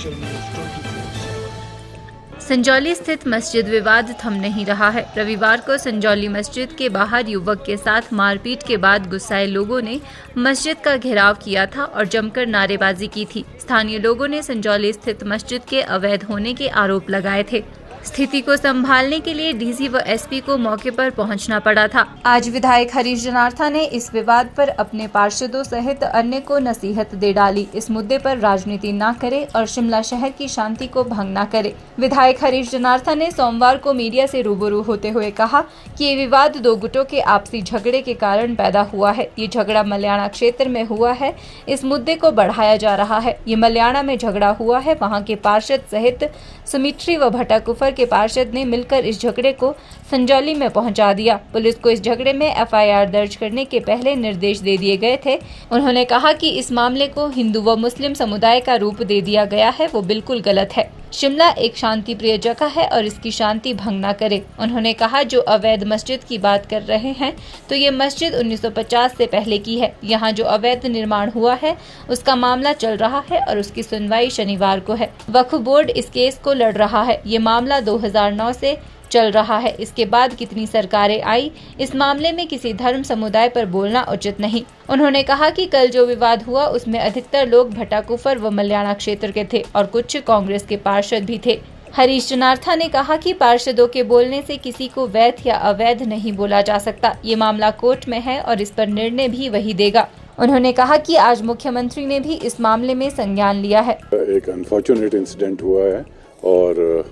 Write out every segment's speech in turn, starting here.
Culture News 24/7। Sanjauli स्थित मस्जिद विवाद थम नहीं रहा है। रविवार को संजौली मस्जिद के बाहर युवक के साथ मारपीट के बाद गुस्साए लोगों ने मस्जिद का घेराव किया था और जमकर नारेबाजी की थी। स्थानीय लोगों ने संजौली स्थित मस्जिद के अवैध होने के आरोप लगाए थे। स्थिति को संभालने के लिए डीसी व एसपी को मौके पर पहुंचना पड़ा था। आज विधायक हरीश जनार्था ने इस विवाद पर अपने पार्षदों सहित अन्य को नसीहत दे डाली। इस मुद्दे पर राजनीति न करे और शिमला शहर की शांति को भंग न करे। विधायक हरीश जनार्था ने सोमवार को मीडिया से रूबरू होते हुए कहा कि ये विवाद दो गुटों के आपसी झगड़े के कारण पैदा हुआ है। ये झगड़ा मल्याणा क्षेत्र में हुआ है। इस मुद्दे को बढ़ाया जा रहा है। ये मल्याणा में झगड़ा हुआ है। वहाँ के पार्षद सहित सुमित्री व भट्टाकुफर के पार्षद ने मिलकर इस झगड़े को संजौली में पहुंचा दिया। पुलिस को इस झगड़े में एफआईआर दर्ज करने के पहले निर्देश दे दिए गए थे। उन्होंने कहा कि इस मामले को हिंदू व मुस्लिम समुदाय का रूप दे दिया गया है, वो बिल्कुल गलत है। शिमला एक शांति प्रिय जगह है और इसकी शांति भंग न करे। उन्होंने कहा जो अवैध मस्जिद की बात कर रहे हैं तो ये मस्जिद 1950 से पहले की है। यहाँ जो अवैध निर्माण हुआ है उसका मामला चल रहा है और उसकी सुनवाई शनिवार को है। वक्फ बोर्ड इस केस को लड़ रहा है। ये मामला 2009 से चल रहा है। इसके बाद कितनी सरकारें आई, इस मामले में किसी धर्म समुदाय पर बोलना उचित नहीं। उन्होंने कहा कि कल जो विवाद हुआ उसमें अधिकतर लोग भट्टाकुफर व मल्याणा क्षेत्र के थे और कुछ कांग्रेस के पार्षद भी थे। हरीश जनार्था ने कहा कि पार्षदों के बोलने से किसी को वैध या अवैध नहीं बोला जा सकता। ये मामला कोर्ट में है और इस पर निर्णय भी वही देगा। उन्होंने कहा कि आज मुख्यमंत्री ने भी इस मामले में संज्ञान लिया है। एक अनफॉर्चुनेट इंसिडेंट हुआ है और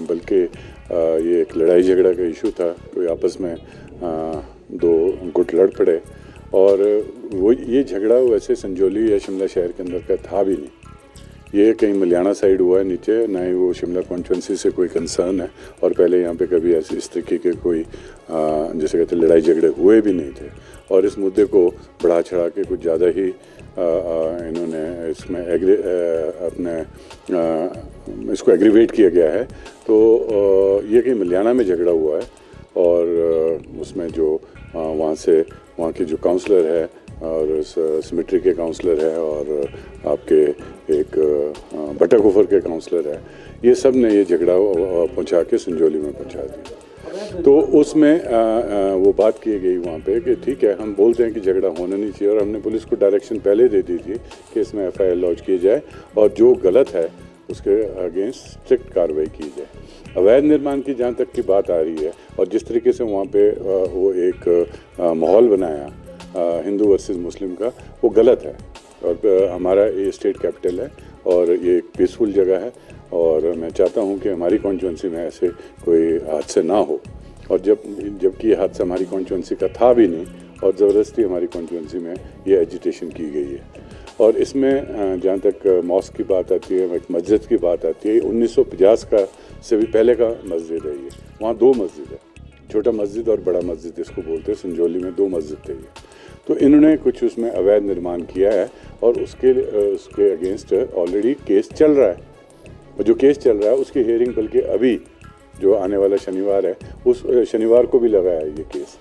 बल्कि ये एक लड़ाई झगड़ा का इशू था। कोई आपस में दो गुट लड़ पड़े और वो ये झगड़ा वैसे संजौली या शिमला शहर के अंदर का था भी नहीं। ये कहीं मल्याणा साइड हुआ है नीचे, ना ही वो शिमला कॉन्स्टिट्यूंसी से कोई कंसर्न है और पहले यहाँ पे कभी ऐसी इस तरीके के कोई जैसे कहते लड़ाई झगड़े हुए भी नहीं थे। और इस मुद्दे को बढ़ा चढ़ा के कुछ ज़्यादा ही इन्होंने इसमें इसको एग्रीवेट किया गया है। तो ये कहीं मल्याणा में झगड़ा हुआ है और उसमें जो वहाँ के जो काउंसलर है और सिमेट्री के काउंसलर है और आपके एक भट्टाकुफर के काउंसलर है, ये सब ने ये झगड़ा पहुँचा के संजौली में पहुँचा दिया। तो उसमें वो बात की गई वहाँ पे कि ठीक है, हम बोलते हैं कि झगड़ा होना नहीं चाहिए और हमने पुलिस को डायरेक्शन पहले दे दी थी कि इसमें एफआईआर लॉन्च की जाए और जो गलत है उसके अगेंस्ट स्ट्रिक्ट कार्रवाई की जाए। अवैध निर्माण की जहाँ तक की बात आ रही है और जिस तरीके से वहाँ पे वो एक माहौल बनाया हिंदू वर्सेस मुस्लिम का, वो गलत है। और हमारा ये स्टेट कैपिटल है और ये एक पीसफुल जगह है और मैं चाहता हूँ कि हमारी कॉन्स्टिट्यूंसी में ऐसे कोई हादसे ना हो। और जबकि ये हादसा हमारी कॉन्स्टिट्यूंसी का था भी नहीं और ज़बरदस्ती हमारी कॉन्स्टिट्यूंसी में ये एजिटेशन की गई है। और इसमें जहाँ तक मॉस्क की बात आती है, मस्जिद की बात आती है, 1950 का से भी पहले का मस्जिद है। ये वहाँ दो मस्जिद है, छोटा मस्जिद और बड़ा मस्जिद इसको बोलते हैं। संजौली में दो मस्जिद थे ये। तो इन्होंने कुछ उसमें अवैध निर्माण किया है और उसके अगेंस्ट ऑलरेडी केस चल रहा है। और जो केस चल रहा है उसकी हियरिंग बल्कि अभी जो आने वाला शनिवार है उस शनिवार को भी लगाया है ये केस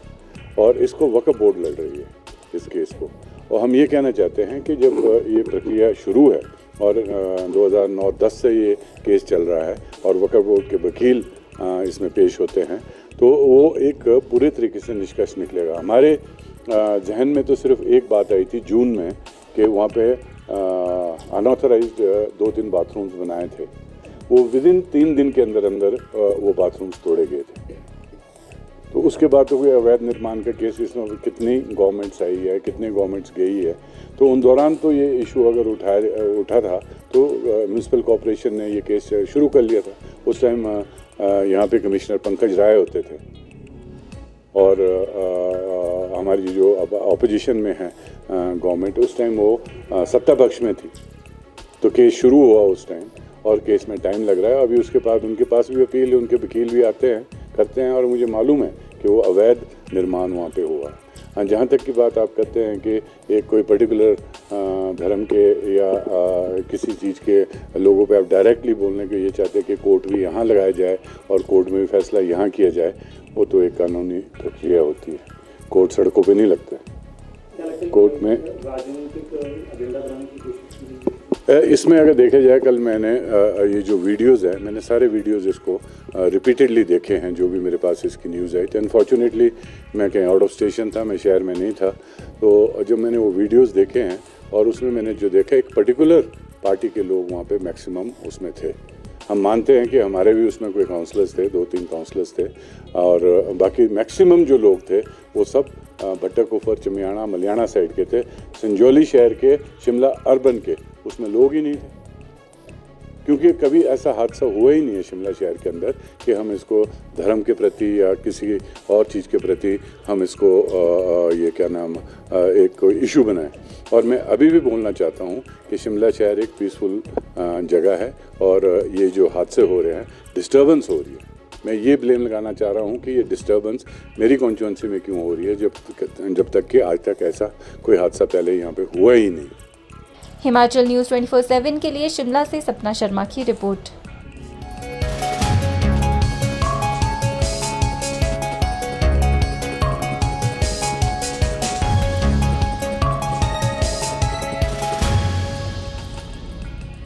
और इसको वक्फ बोर्ड लड़ रही है इस केस को। और हम ये कहना चाहते हैं कि जब ये प्रक्रिया शुरू है और 2009-10 से ये केस चल रहा है और वक्फ बोर्ड के वकील इसमें पेश होते हैं तो वो एक पूरे तरीके से निष्कर्ष निकलेगा। हमारे जहन में तो सिर्फ एक बात आई थी जून में कि वहाँ पे अनऑथराइज्ड 2-3 बाथरूम्स बनाए थे। वो विदिन 3 दिन के अंदर वो बाथरूम्स तोड़े गए थे। तो उसके बाद तो कोई अवैध निर्माण का केस इसमें कितनी गवर्नमेंट्स आई है, कितने गवर्नमेंट्स गई है। तो उन दौरान तो ये इशू अगर उठा था तो म्यूनसिपल कॉर्पोरेशन ने ये केस शुरू कर लिया था। उस टाइम यहाँ पे कमिश्नर पंकज राय होते थे और हमारी जो अब ऑपोजिशन में है गवर्नमेंट, उस टाइम वो सत्ता पक्ष में थी। तो केस शुरू हुआ उस टाइम और केस में टाइम लग रहा है। अभी उसके बाद उनके पास भी अपील है, उनके वकील भी आते हैं, करते हैं और मुझे मालूम है कि वो अवैध निर्माण वहाँ पे हुआ है। जहाँ तक की बात आप कहते हैं कि एक कोई पर्टिकुलर धर्म के या किसी चीज़ के लोगों पे आप डायरेक्टली बोलने के ये चाहते हैं कि कोर्ट भी यहाँ लगाया जाए और कोर्ट में भी फैसला यहाँ किया जाए, वो तो एक कानूनी प्रक्रिया होती है। कोर्ट सड़कों पे नहीं लगता है। कोर्ट में इसमें अगर देखा जाए, कल मैंने ये जो वीडियोज़ है, मैंने सारे वीडियोज़ इसको रिपीटेडली देखे हैं, जो भी मेरे पास इसकी न्यूज़ आई थी। अनफॉर्चुनेटली मैं कहीं आउट ऑफ स्टेशन था, मैं शहर में नहीं था, तो जब मैंने वो वीडियोज़ देखे हैं और उसमें मैंने जो देखा, एक पर्टिकुलर पार्टी के लोग वहाँ पे मैक्सिमम उसमें थे। हम मानते हैं कि हमारे भी उसमें कोई काउंसलर्स थे, 2-3 काउंसलर्स थे, और बाकी मैक्सिमम जो लोग थे वो सब भट्टा कुफर, चमियाना, मलियाना साइड के थे। संजौली शहर के, शिमला अर्बन के उसमें लोग ही नहीं थे, क्योंकि कभी ऐसा हादसा हुआ ही नहीं है शिमला शहर के अंदर कि हम इसको धर्म के प्रति या किसी और चीज़ के प्रति हम इसको ये क्या नाम एक इशू बनाएं। और मैं अभी भी बोलना चाहता हूँ कि शिमला शहर एक पीसफुल जगह है, और ये जो हादसे हो रहे हैं, डिस्टर्बेंस हो रही है, मैं ये ब्लेम लगाना चाह रहा हूँ कि ये डिस्टर्बेंस मेरी कॉन्स्टिट्यूंसी में क्यों हो रही है, जब तक कि आज तक ऐसा कोई हादसा पहले यहाँ पे हुआ ही नहीं। हिमाचल न्यूज़ 24/7 के लिए शिमला से सपना शर्मा की रिपोर्ट।